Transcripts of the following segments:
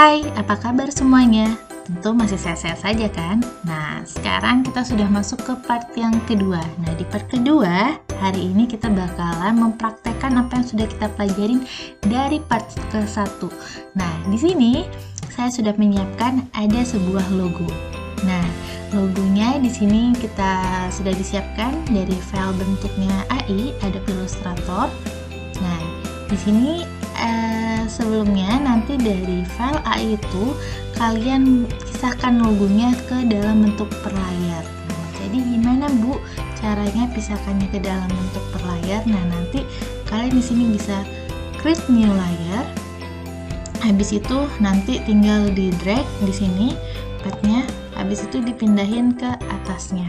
Hai, apa kabar semuanya? Tentu masih sehat-sehat saja kan? Nah, sekarang kita sudah masuk ke part yang kedua. Nah, di part kedua, hari ini kita bakalan mempraktekkan apa yang sudah kita pelajarin dari part ke-1. Nah, di sini saya sudah menyiapkan ada sebuah logo. Nah, logonya di sini kita sudah disiapkan dari file bentuknya AI, Adobe Illustrator. Nah, di sini sebelumnya nanti dari file AI itu kalian pisahkan logonya ke dalam bentuk per layar. Nah, jadi gimana Bu caranya pisahkannya ke dalam bentuk per layar? Nah, nanti kalian di sini bisa create new layer. Habis itu nanti tinggal di drag di sini petnya, habis itu dipindahin ke atasnya.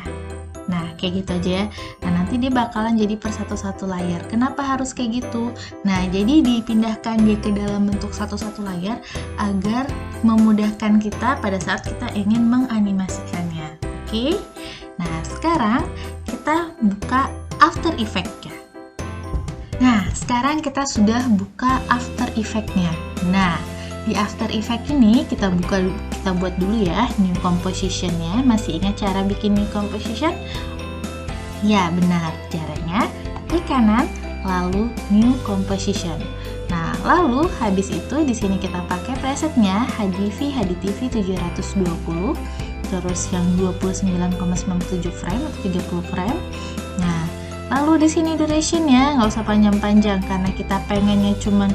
Nah, kayak gitu aja ya. Nah, nanti dia bakalan jadi per satu-satu layar. Kenapa harus kayak gitu? Nah, jadi dipindahkan dia ke dalam bentuk satu-satu layar agar memudahkan kita pada saat kita ingin menganimasikannya. Oke? Nah, sekarang kita buka After Effects-nya. Nah, sekarang kita sudah buka After Effects-nya. Nah, di After Effects ini kita buat dulu ya new composition-nya. Masih ingat cara bikin new composition? Ya, benar. Caranya klik kanan lalu new composition. Nah, lalu habis itu di sini kita pakai presetnya HDV HDTV 720, terus yang 29,97 frame atau 30 frame. Nah, lalu di sini duration-nya nggak usah panjang-panjang karena kita pengennya cuman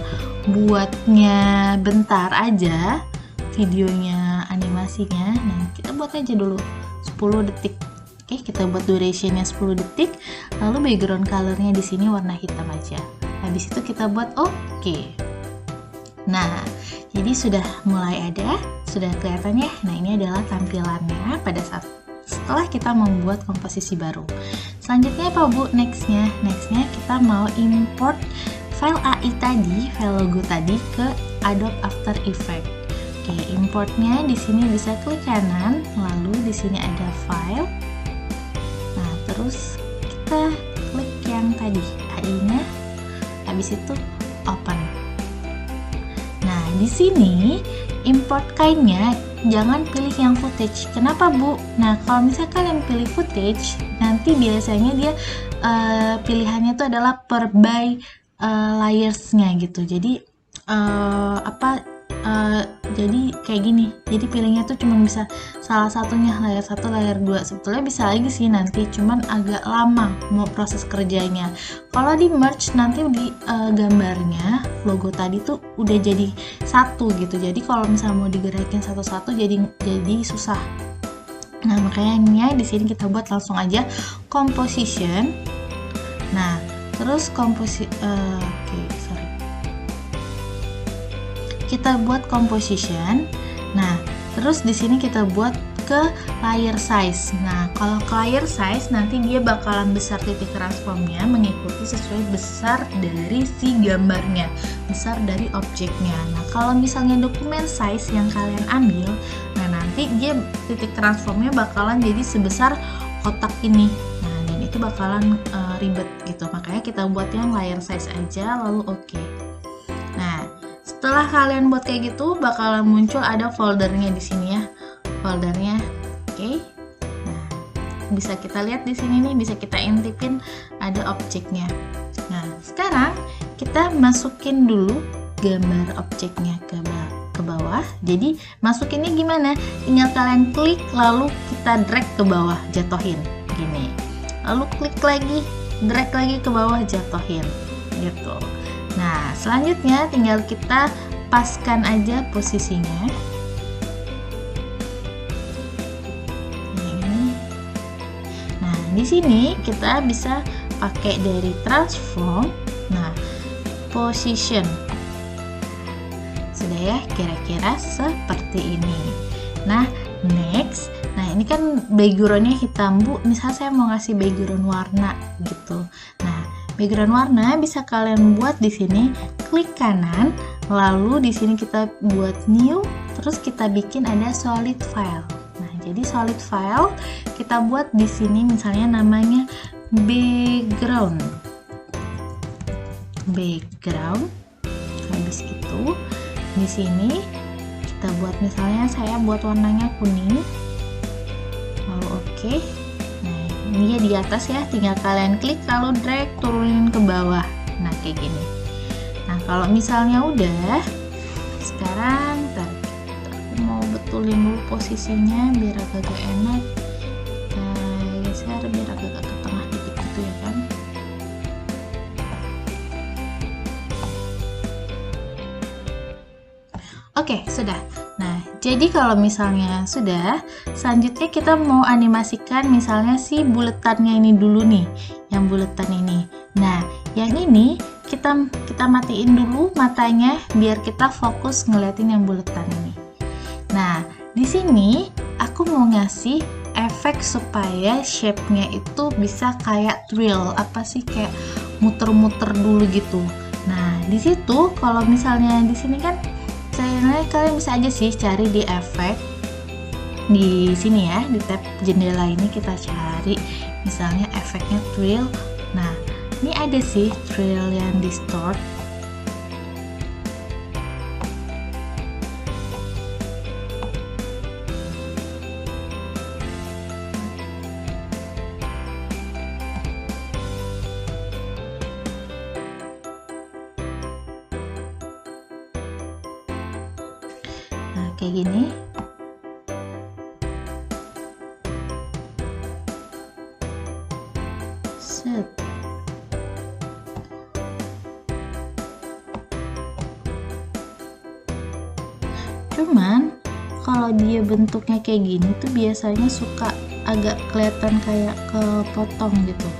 buatnya bentar aja videonya, animasinya. Nah, kita buat aja dulu 10 detik. Oke, kita buat duration-nya 10 detik. Lalu background color-nya di sini warna hitam aja. Habis itu kita buat oke. Nah, jadi sudah mulai ada, sudah kelihatan ya. Nah, ini adalah tampilannya pada saat setelah kita membuat komposisi baru. Selanjutnya apa Bu? Nextnya kita mau import file AI tadi, file logo tadi ke Adobe After Effects. Oke, importnya di sini bisa klik kanan, lalu di sini ada file. Nah, terus kita klik yang tadi AI-nya, habis itu open. Nah, di sini import kind-nya jangan pilih yang footage. Kenapa Bu? Nah, kalau misalnya kalian pilih footage, nanti biasanya dia pilihannya itu adalah per by layers-nya gitu. Jadi jadi kayak gini. Jadi pilihnya tuh cuma bisa salah satunya, layar 1, layar 2. Sebetulnya bisa lagi sih nanti, cuman agak lama mau proses kerjanya. Kalau di merge nanti di gambarnya logo tadi tuh udah jadi satu gitu. Jadi kalau misalnya mau digerakin satu-satu jadi susah. Nah, makanya di sini kita buat langsung aja composition. Nah, terus kita buat composition. Nah, terus di sini kita buat ke layer size. Nah, kalau ke layer size nanti dia bakalan besar titik transformnya mengikuti sesuai besar dari si gambarnya, besar dari objeknya. Nah, kalau misalnya dokumen size yang kalian ambil, nah nanti dia titik transformnya bakalan jadi sebesar kotak ini. Nah, dan itu bakalan ribet gitu. Makanya kita buat yang layer size aja lalu oke. Nah, setelah kalian buat kayak gitu bakalan muncul ada foldernya di sini ya. Foldernya. Oke. Nah, bisa kita lihat di sini nih, bisa kita intipin ada objeknya. Nah, sekarang kita masukin dulu gambar objeknya ke bawah. Jadi, masukinnya gimana? Tinggal kalian klik lalu kita drag ke bawah, jatuhin gini. Lalu klik lagi, drag lagi ke bawah, jatuhin gitu. Nah, selanjutnya tinggal kita paskan aja posisinya. Nah, di sini kita bisa pakai dari transform. Nah, position. Sudah ya, kira-kira seperti ini. Nah, next. Nah, ini kan background-nya hitam, Bu. Misal saya mau ngasih background warna gitu. Nah, background warna bisa kalian buat di sini, klik kanan, lalu di sini kita buat new, terus kita bikin ada solid file. Nah, jadi solid file kita buat di sini misalnya namanya background. Habis itu di sini kita buat, misalnya saya buat warnanya kuning, lalu oke. Nah, ini ya di atas ya, tinggal kalian klik lalu drag turunin ke bawah. Nah, kayak gini. Nah, kalau misalnya udah, sekarang aku mau betulin dulu posisinya biar agak enak. Kita geser biar agak ke tengah dikit gitu ya kan. Oke, sudah. Nah, jadi kalau misalnya sudah, selanjutnya kita mau animasikan misalnya si buletannya ini dulu nih, yang buletan ini. Nah, yang ini kita matiin dulu matanya biar kita fokus ngeliatin yang buletan ini. Nah, di sini aku mau ngasih efek supaya shape-nya itu bisa kayak twirl, apa sih, kayak muter-muter dulu gitu. Nah, di situ kalau misalnya di sini kan kalian bisa aja sih cari di efek di sini ya, di tab jendela ini kita cari misalnya efeknya twirl. Nah, ini ada sih twirl yang distort. Kayak gini. Set. Cuman kalau dia bentuknya kayak gini tuh biasanya suka agak kelihatan kayak kepotong gitu.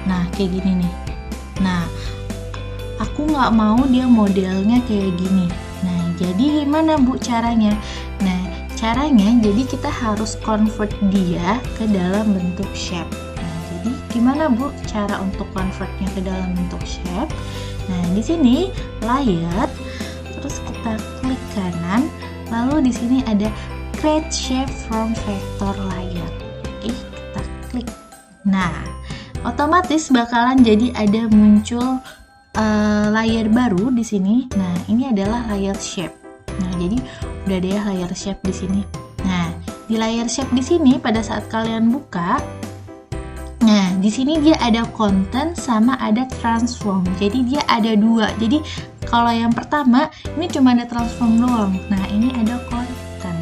Nah, kayak gini nih. Nah, aku nggak mau dia modelnya kayak gini. Nah, jadi gimana Bu caranya? Nah, caranya jadi kita harus convert dia ke dalam bentuk shape. Nah, jadi gimana Bu cara untuk convertnya ke dalam bentuk shape? Nah, di sini layer, terus kita klik kanan, lalu di sini ada create shape from vector layer. Oke, kita klik. Nah, otomatis bakalan jadi ada muncul layer baru di sini. Nah, ini adalah layer shape. Nah, jadi udah ada ya layer shape di sini. Nah, di layer shape di sini pada saat kalian buka, nah di sini dia ada content sama ada transform. Jadi dia ada dua. Jadi kalau yang pertama ini cuma ada transform doang. Nah, ini ada content.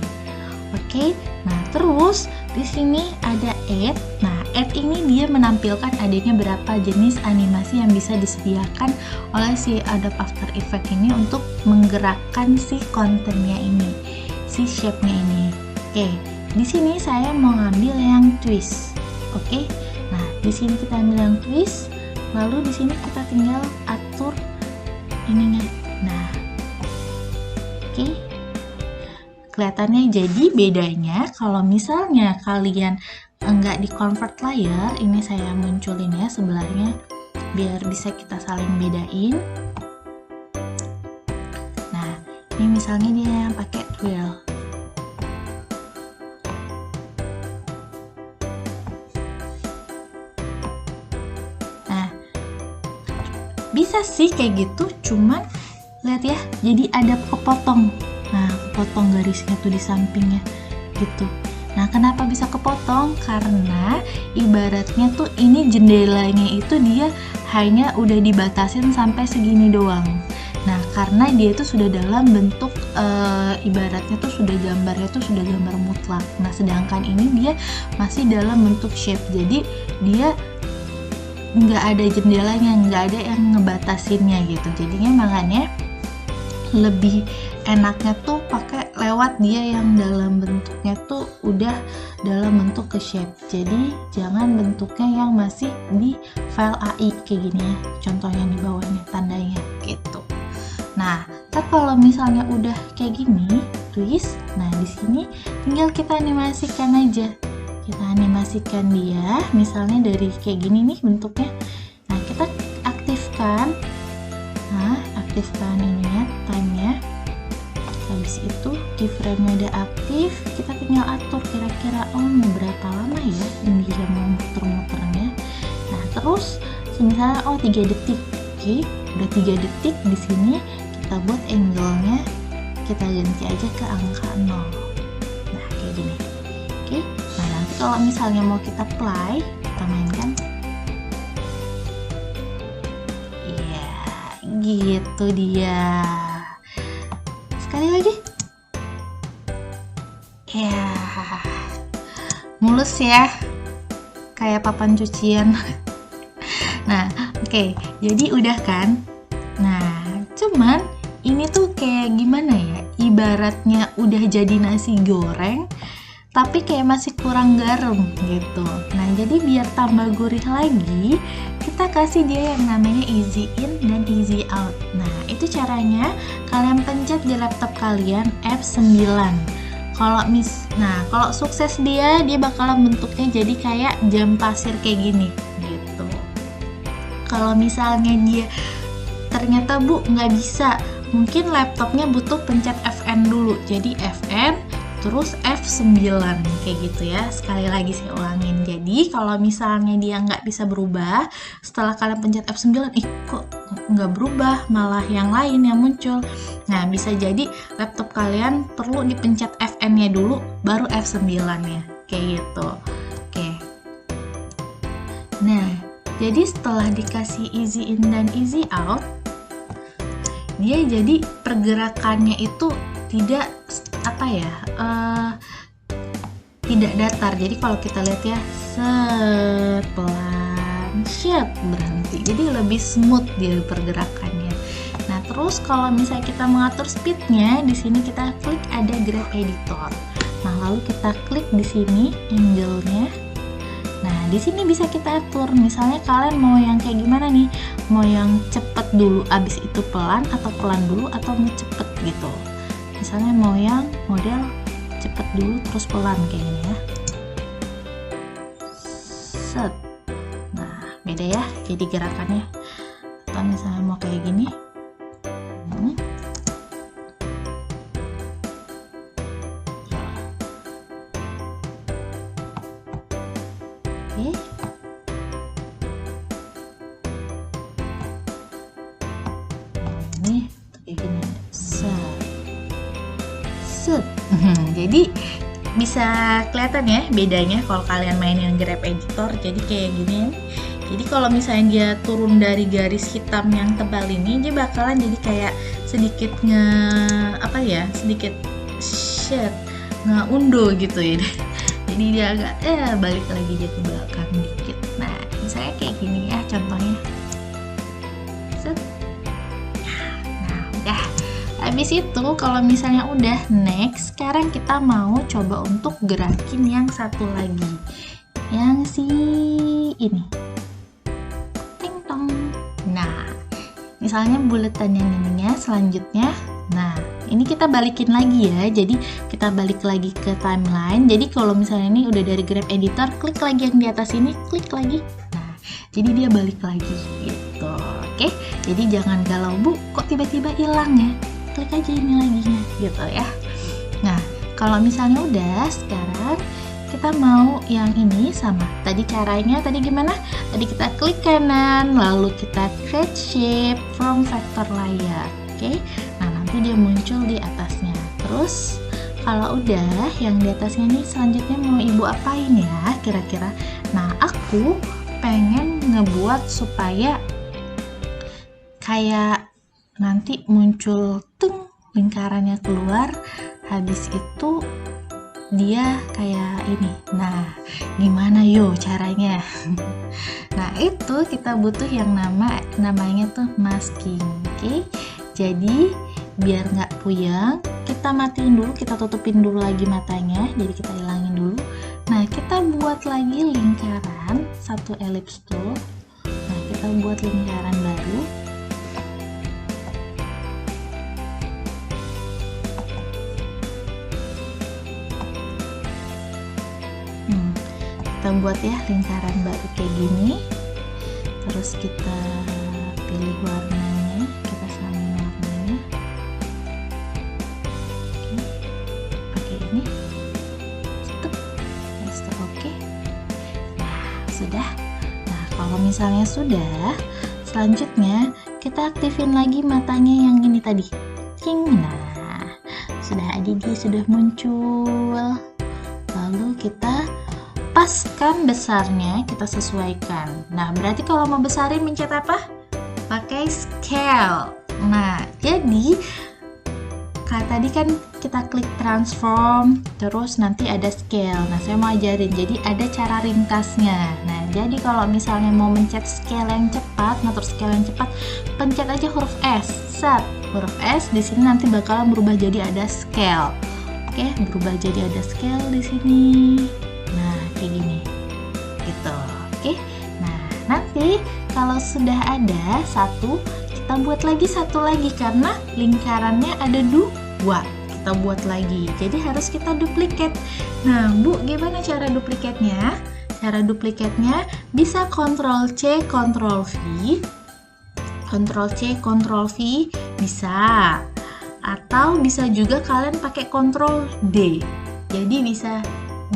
Oke. Nah, terus di sini ada add. Nah, add ini dia menampilkan adanya berapa jenis animasi yang bisa disediakan oleh si Adobe After Effects ini untuk menggerakkan si kontennya ini, si shape-nya ini. Oke, di sini saya mau ngambil yang twist. Oke, nah di sini kita ambil yang twist, lalu di sini kita tinggal atur ininya. Nah, oke. Kelihatannya jadi bedanya kalau misalnya kalian enggak di convert layer, ini saya munculin ya sebelahnya biar bisa kita saling bedain. Nah, ini misalnya dia yang pakai twirl. Nah, bisa sih kayak gitu, cuman lihat ya, jadi ada kepotong. Nah, kepotong garisnya tuh di sampingnya gitu. Nah, kenapa bisa kepotong? Karena ibaratnya tuh ini jendelanya itu dia hanya udah dibatasin sampai segini doang. Nah, karena dia itu sudah dalam bentuk ibaratnya tuh sudah gambarnya tuh sudah gambar mutlak. Nah, sedangkan ini dia masih dalam bentuk shape. Jadi dia nggak ada jendelanya, nggak ada yang ngebatasinnya gitu. Jadinya makanya lebih enaknya tuh pakai lewat dia yang dalam bentuknya tuh udah dalam bentuk ke shape. Jadi jangan bentuknya yang masih di file AI kayak gini ya, contohnya di bawahnya tandanya gitu. Nah, kalau misalnya udah kayak gini twist, nah di sini tinggal kita animasikan aja. Kita animasikan dia misalnya dari kayak gini nih bentuknya. Nah, kita aktifkan. Nah, aktifkan ininya, time-nya. Habis itu keyframe-nya udah aktif, kita tinggal atur kira-kira mau berapa lama ya ini dia mau muter-muternya. Nah, terus misalnya 3 detik. Oke, udah 3 detik di sini kita buat angle-nya kita ganti aja ke angka 0. Nah, kayak gini. Oke, nah nanti kalau misalnya mau kita play, kita mainkan. Iya, gitu dia. Sekali lagi. Ya, mulus ya, kayak papan cucian. Nah, oke, jadi udah kan? Nah, cuman ini tuh kayak gimana ya? Ibaratnya udah jadi nasi goreng, tapi kayak masih kurang garam gitu. Nah, jadi biar tambah gurih lagi, kita kasih dia yang namanya easy in dan easy out. Nah, itu caranya kalian pencet di laptop kalian F9. Kalau sukses dia bakalan bentuknya jadi kayak jam pasir kayak gini gitu. Kalau misalnya dia ternyata Bu nggak bisa, mungkin laptopnya butuh pencet FN dulu, jadi FN terus F9 kayak gitu ya. Sekali lagi saya ulangin, jadi kalau misalnya dia nggak bisa berubah setelah kalian pencet F9, kok nggak berubah, malah yang lain yang muncul. Nah, bisa jadi laptop kalian perlu dipencet FN nya dulu baru F9 nya kayak gitu. Oke, nah jadi setelah dikasih easy in dan easy out, dia jadi pergerakannya itu tidak tidak datar. Jadi kalau kita lihat ya, pelan, berhenti. Jadi lebih smooth dia pergerakannya. Nah, terus kalau misalnya kita mengatur speednya, di sini kita klik ada grab editor. Nah, lalu kita klik di sini angle-nya. Nah, di sini bisa kita atur. Misalnya kalian mau yang kayak gimana nih? Mau yang cepet dulu, abis itu pelan, atau pelan dulu, atau mau cepet gitu. Misalnya mau yang model cepet dulu terus pelan kayak gini ya. Set. Nah, beda ya jadi gerakannya. Atau misalnya mau kayak gini. Oke. Ini kayak gini. Set. Jadi bisa kelihatan ya bedanya kalau kalian main yang grab editor. Jadi kayak gini. Jadi kalau misalnya dia turun dari garis hitam yang tebal ini, dia bakalan jadi kayak sedikit sedikit ngeundo gitu ya. Jadi dia agak balik lagi dia ke belakang dikit. Nah, misalnya kayak gini ya contohnya. Set. Nah, udah. Habis itu kalau misalnya udah next, sekarang kita mau coba untuk gerakin yang satu lagi, yang si ini, ting tong. Nah, misalnya buletan yang ininya selanjutnya. Nah, ini kita balikin lagi ya. Jadi kita balik lagi ke timeline. Jadi kalau misalnya ini udah dari grab editor, klik lagi yang di atas ini, klik lagi. Nah, jadi dia balik lagi gitu. Oke, jadi jangan galau Bu, kok tiba-tiba hilang ya. Klik aja ini lagi gitu ya. Nah, kalau misalnya udah, sekarang kita mau yang ini sama. Tadi caranya gimana? Tadi kita klik kanan, lalu kita create shape from vector layer. Oke. Nah, nanti dia muncul di atasnya. Terus kalau udah yang di atasnya ini selanjutnya mau Ibu apain ya kira-kira? Nah, aku pengen ngebuat supaya kayak nanti muncul lingkarannya keluar, habis itu dia kayak ini. Nah, gimana yo caranya? Nah, itu kita butuh yang namanya tuh masking. Oke. Jadi biar nggak puyeng, kita matiin dulu, kita tutupin dulu lagi matanya, jadi kita hilangin dulu. Nah, kita buat lagi lingkaran, satu ellipse tool. Nah, kita buat lingkaran baru. Kita buat ya lingkaran baru kayak gini. Terus kita pilih warnanya, kita samain warnanya. Oke, pakai ini. Stop, oke. Nah, sudah. Nah, kalau misalnya sudah, selanjutnya kita aktifin lagi matanya yang ini tadi. Nah, sudah ada, dia sudah muncul. Lalu kita paskan besarnya, kita sesuaikan. Nah, berarti kalau mau besarin mencet apa? Pakai scale. Nah, jadi tadi kan kita klik transform, terus nanti ada scale. Nah, saya mau ajarin, jadi ada cara ringkasnya. Nah, jadi kalau misalnya mau mencet scale yang cepat, ngatur scale yang cepat, pencet aja huruf S. Set, huruf S di sini nanti bakalan berubah jadi ada scale. Oke, berubah jadi ada scale di sini. Nah, kayak gini. Gitu. Oke. Nah, nanti kalau sudah ada satu, kita buat lagi satu lagi karena lingkarannya ada dua. Kita buat lagi. Jadi harus kita duplikat. Nah, Bu, gimana cara duplikatnya? Cara duplikatnya bisa Ctrl C, Ctrl V. Ctrl C, Ctrl V bisa. Atau bisa juga kalian pakai Ctrl D. Jadi bisa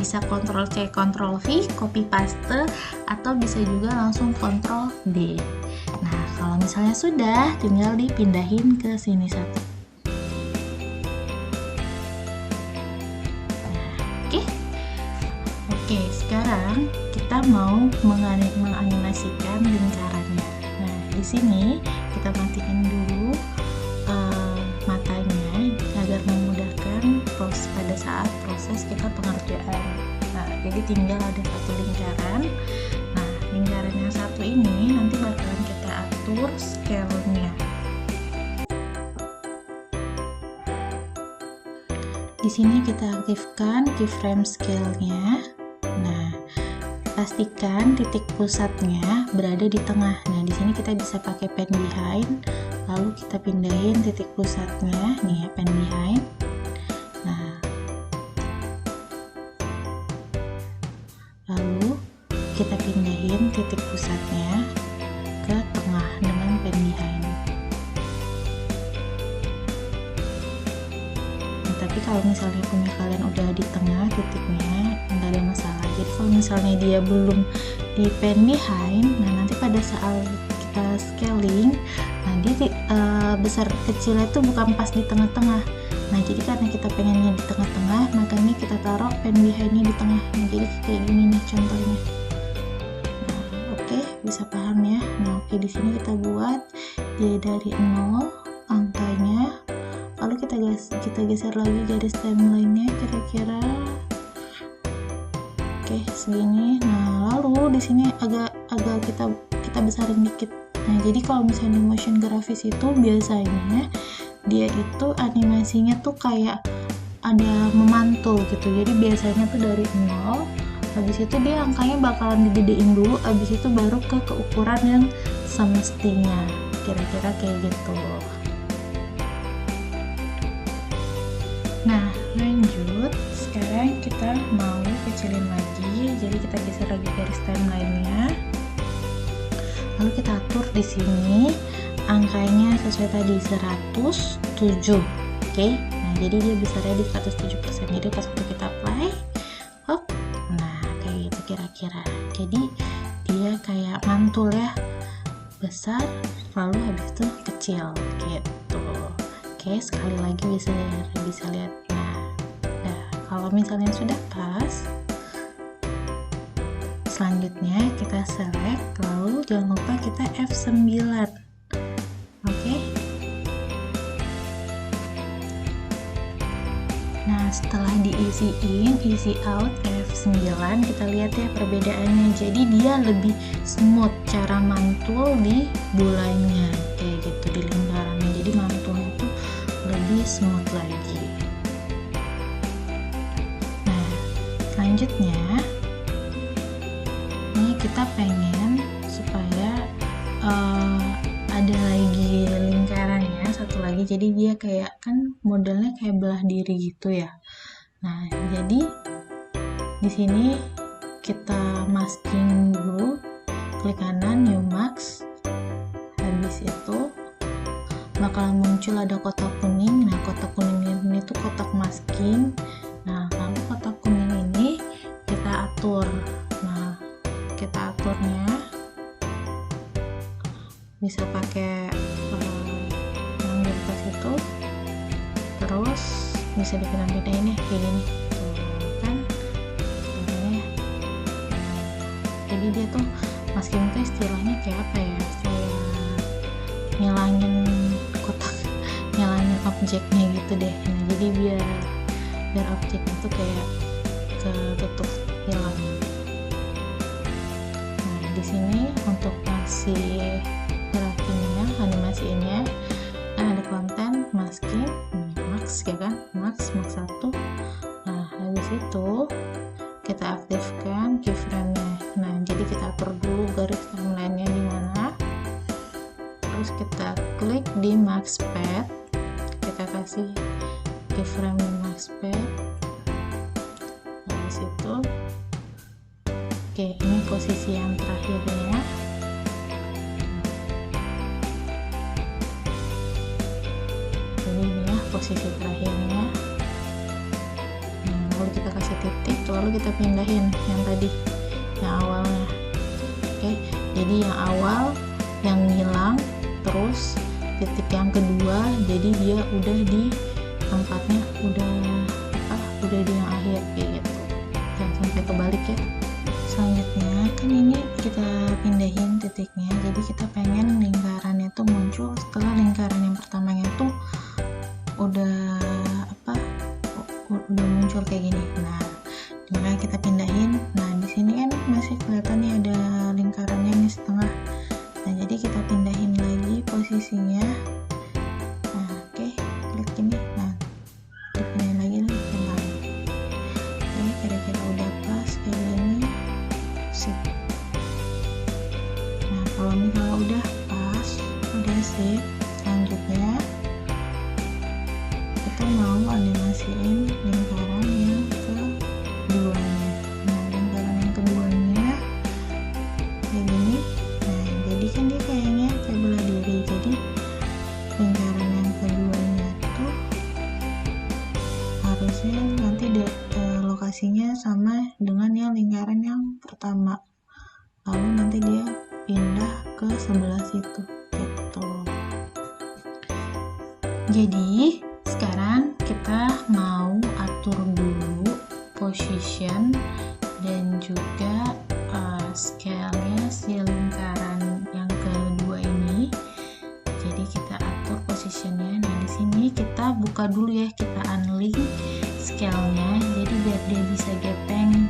Ctrl C, Ctrl V, copy paste, atau bisa juga langsung Ctrl D. Nah, kalau misalnya sudah, tinggal dipindahin ke sini satu. Nah, oke, sekarang kita mau menganimasikan lingkarannya. Nah, di sini kita matikan dulu matanya agar memudahkan pada saat proses kita pengerjaan. Nah, jadi tinggal ada satu lingkaran. Nah, lingkaran yang satu ini nanti bakalan kita atur scale-nya. Di sini kita aktifkan keyframe scale-nya. Nah, pastikan titik pusatnya berada di tengah. Nah, di sini kita bisa pakai pen behind, lalu kita pindahin titik pusatnya, nih ya, pen behind. Nah, lalu kita pindahin titik pusatnya ke tengah dengan pen behind. Nah, tapi kalau misalnya punya kalian udah di tengah titiknya, nggak ada masalah. Jadi kalau misalnya dia belum di pen behind, nah nanti pada saat kita scaling, nah dia besar kecilnya itu bukan pas di tengah-tengah. Nah, jadi karena kita pengennya di tengah-tengah, makanya kita taruh pen behind-nya di tengah. Nah, jadi kayak gini nih contohnya. Nah, oke, bisa paham ya. Nah, oke, di sini kita buat dia dari 0 angkanya, lalu kita geser lagi garis timeline-nya kira-kira oke segini. Nah, lalu di sini agak kita besarin dikit. Nah, jadi kalau misalnya di motion grafis itu biasanya dia itu animasinya tuh kayak ada memantul gitu. Jadi biasanya tuh dari 0, habis itu dia angkanya bakalan digedein dulu, habis itu baru ke ukuran yang semestinya. Kira-kira kayak gitu. Nah, lanjut. Sekarang kita mau kecilin lagi. Jadi kita geser lagi garis timeline-nya. Lalu kita atur di sini angkanya sesuai tadi 107. Oke. Nah, jadi dia besarnya di 107%. Jadi pas kita play, hop. Nah, kayak gitu kira-kira. Jadi dia kayak mantul ya. Besar lalu habis itu kecil gitu. Oke, sekali lagi bisa lihat. Nah, kalau misalnya sudah pas, selanjutnya kita select, lalu jangan lupa kita F9. Oke. Nah, setelah diisiin, isi out F9, kita lihat ya perbedaannya. Jadi dia lebih smooth cara mantul di bulannya, kayak gitu di lingkarannya. Jadi mantulnya tuh lebih smooth lagi. Nah, selanjutnya ini kita pengen supaya ada lagi lingkarannya satu lagi, jadi dia kayak kan modelnya kayak belah diri gitu ya. Nah, jadi di sini kita masking dulu, klik kanan new mask, habis itu bakalan muncul ada kotak kuning. Nah, kotak kuning ini tuh kotak masking. Nah, lalu kotak kuning ini kita atur. Nah, kita aturnya bisa pakai yang di atas itu, terus bisa dipindah-pindahin ya kayak gini tuh kan caranya. Jadi dia tuh masking tuh istilahnya kayak apa ya, kayak ngilangin kotak, ngilangin objeknya gitu deh. Nah jadi biar objeknya tuh kayak ketutup hilang. Nah di sini untuk masih grafiknya, animasinya, nah ada konten, masking, max ya kan, max 1. Nah habis itu kita aktifkan keyframe-nya. Nah jadi kita atur dulu garis timeline-nya di mana, terus kita klik di max pad, kita kasih keyframe di max pad. Habis itu oke, ini posisi yang terakhirnya. Jadi ini ya posisi terakhirnya. Lalu kita kasih titik, lalu kita pindahin yang tadi, yang awalnya. Oke, jadi yang awal yang hilang, terus titik yang kedua, jadi dia udah di tempatnya, udah di yang akhir kayak gitu. Jangan sampai kebalik ya. Selanjutnya kan ini kita pindahin titiknya, jadi kita pengen lingkarannya tuh muncul setelah lingkaran yang pertamanya tuh udah muncul kayak gini. Nah makanya kita pindahin. Nah di sini kan masih kelihatan nih ada lingkarannya nih setengah. Nah jadi kita pindahin lagi posisinya. Nah oke, klik ini. Nah dipindahin lagi nih pelan. Oke, kira-kira udah pas kayak gini. Sip. Nah kalau misalnya udah pas, udah sip, selanjutnya kita mau animasiin lingkaran yang keduanya. Nah lingkaran yang keduanya kayak gini. Nah jadi kan dia kayaknya kayak belah diri, jadi lingkaran yang keduanya tuh harusnya nanti lokasinya sama dengan yang lingkaran yang pertama, lalu nanti dia pindah ke sebelah situ gitu. Jadi sekarang kita mau atur dulu position dan juga scale-nya si lingkaran yang kedua ini. Jadi kita atur positionnya. Nah di sini kita buka dulu ya, kita unlink scale-nya, jadi biar dia bisa gepeng.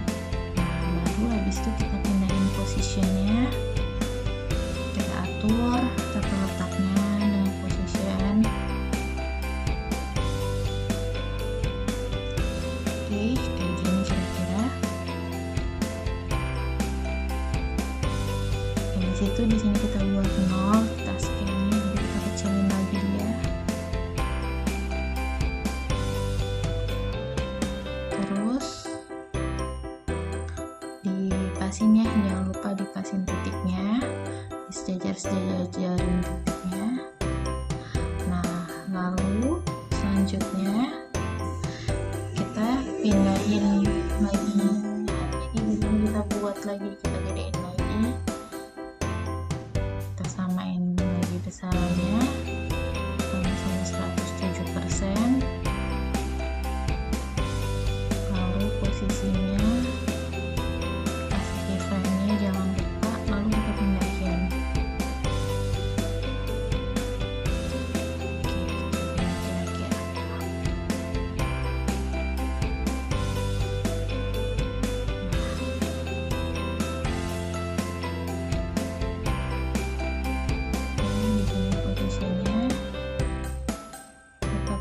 Nah baru habis itu kita pindahin positionnya, kita atur tata letaknya dengan position. Oke, kayak gini kira-kira. Di situ, di sini kita buat 0, kita scale-nya, jadi kita kecilin lagi dia. Terus dipasin ya, jangan lupa dipasin titiknya, disejajar-sejajarin titiknya. Nah, lalu selanjutnya kita pindahin lagi. Jadi kita buat lagi, kita gedein lagi, kita samain lagi besarnya sama 107%. Lalu posisinya kasih keyframe-nya, jangan lupa, lalu kita pindahin.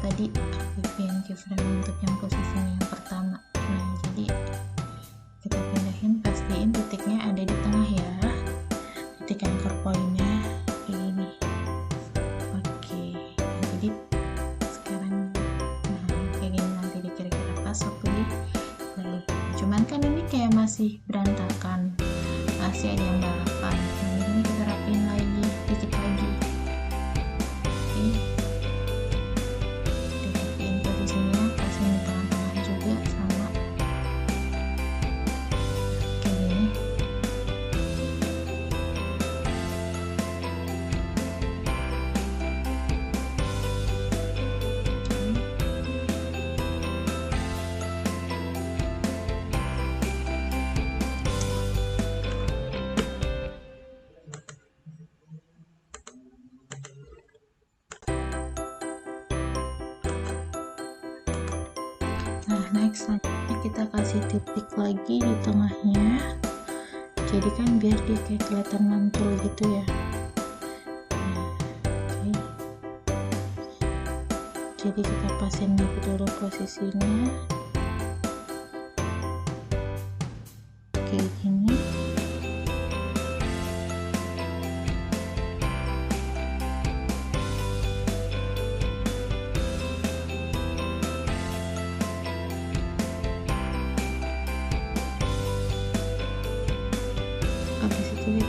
Tadi aktifin keyframe untuk yang posisinya yang pertama. Nah jadi kita pindahin, pastiin titiknya ada di tengah ya, titik anchor point-nya kayak gini. Oke, jadi sekarang kayak gini, nanti kira-kira pas waktu di lalu. Cuman kan ini kayak masih berantakan, masih ada yang balapan. Nah ini kita rapiin lagi, dikit lagi. Oke, next selanjutnya kita kasih titik lagi di tengahnya, jadi kan biar dia kayak kelihatan mantul gitu ya. Jadi kita pasin dulu posisinya kayak gini. Habis itu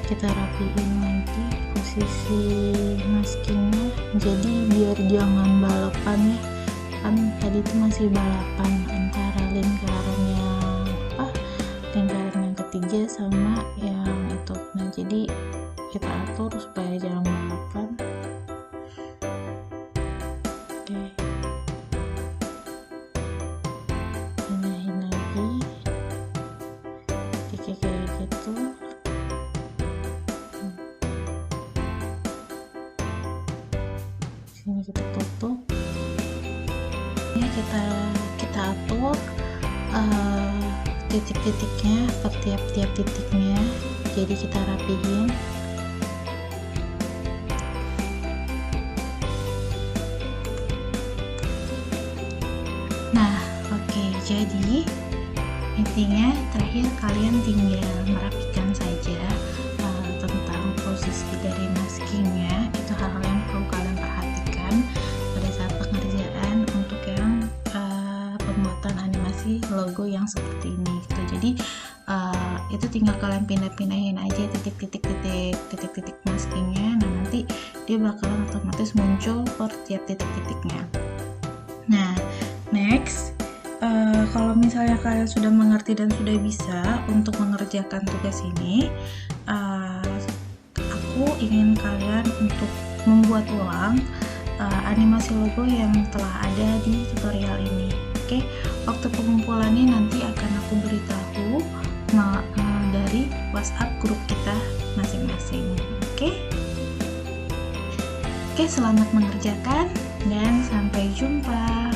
kita rapiin lagi posisi maskingnya, jadi biar jangan balapan ya, kan tadi itu masih balapan antara lingkaran yang ketiga sama yang itu. Nah jadi kita atur supaya jangan balapan. Oke, pinahin lagi kayak gitu. Sini kita tutup. Ini kita atur titik-titiknya per tiap titiknya, jadi kita rapihin. Nah oke, jadi intinya terakhir kalian tinggal merapikan saja tentang posisi dari maskingnya. Itu hal-hal yang perlu kalian perhatikan pada saat pengerjaan untuk yang pembuatan animasi logo yang seperti ini gitu. Jadi itu tinggal kalian pindah-pindahin aja titik-titik maskingnya. Nah nanti dia bakalan otomatis muncul per tiap titik-titiknya. Nah next, kalau misalnya kalian sudah mengerti dan sudah bisa untuk mengerjakan tugas ini, aku ingin kalian untuk membuat ulang animasi logo yang telah ada di tutorial ini. Oke, waktu pengumpulannya nanti akan aku beritahu dari WhatsApp grup kita masing-masing. Oke, selamat mengerjakan dan sampai jumpa.